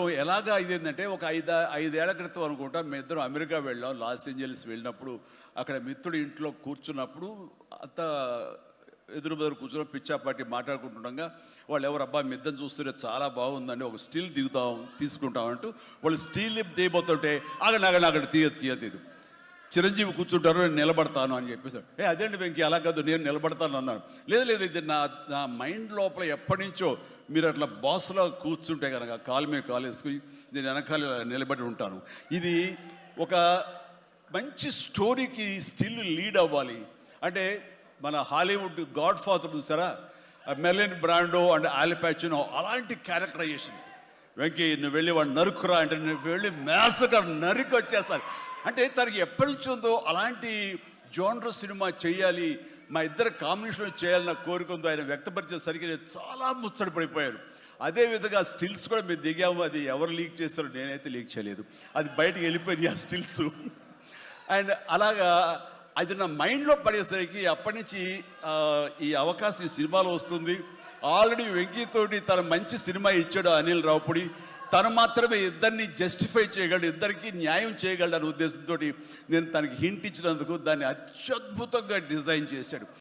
ఎలాగా అయిందంటే ఒక ఐదేళ్ల క్రితం అనుకుంటా మీ ఇద్దరం అమెరికా వెళ్ళాం. లాస్ ఏంజల్స్ వెళ్ళినప్పుడు అక్కడ మిత్రుడి ఇంట్లో కూర్చున్నప్పుడు అంత ఎదురు బెదురు కూర్చొని పిచ్చాపాటి మాట్లాడుకుంటుండగా వాళ్ళు ఎవరు అబ్బా మీ ఇద్దరు చూస్తుంటే చాలా బాగుందండి, ఒక స్టిల్ తీసుకుంటాం అంటూ వాళ్ళు స్టీల్ తీయబోతుంటే అక్కడ తీయదు. చిరంజీవి కూర్చుంటారు, నేను నిలబడతాను అని చెప్పేసాడు. అదేంటి వెంకీ అలా కాదు, నేను నిలబడతాను అన్నాను. లేదు ఇది నా మైండ్ లోపల ఎప్పటి నుంచో మీరు అట్లా బాస్లో కూర్చుంటే కనుక కాలు మీద కాలు వేసుకుని నేను వెనకాల నిలబడి ఉంటాను. ఇది ఒక మంచి స్టోరీకి స్టిల్ లీడ్ అవ్వాలి అంటే మన హాలీవుడ్ గాడ్ ఫాదర్ చూసారా, మెర్లిన్ బ్రాండో అండ్ ఆల్ పాచినో అలాంటి క్యారెక్టరైజేషన్స్. వెంకీ నువ్వు వెళ్ళి వాడు నరుకురా అంటే నువ్వు వెళ్ళి మ్యాస్గా నరికి వచ్చేస్తాను అంటే తనకి ఎప్పటి నుంచి ఉందో అలాంటి జోనర్ సినిమా చేయాలి, మా ఇద్దరు కాంబినేషన్ చేయాలన్న కోరిక ఉందో ఆయన వ్యక్తపరిచేసరికి నేను చాలా ముచ్చటపడిపోయాను. అదేవిధంగా స్టిల్స్ కూడా మేము దిగాము, అది ఎవరు లీక్ చేస్తారో నేనైతే లీక్ చేయలేదు, అది బయటకు వెళ్ళిపోయింది ఆ స్టిల్స్. అండ్ అలాగా అది నా మైండ్లో పడేసరికి అప్పటి నుంచి ఈ అవకాశం ఈ సినిమాలో వస్తుంది. ఆల్రెడీ వెంకీతోటి తన మంచి సినిమా ఇచ్చాడు అనిల్ రావుపూడి, తను మాత్రమే ఇద్దరిని జస్టిఫై చేయగలడు, ఇద్దరికి న్యాయం చేయగలడు అనే ఉద్దేశంతో నేను తనకి హింట్ ఇచ్చినందుకు దాన్ని అత్యద్భుతంగా డిజైన్ చేశాడు.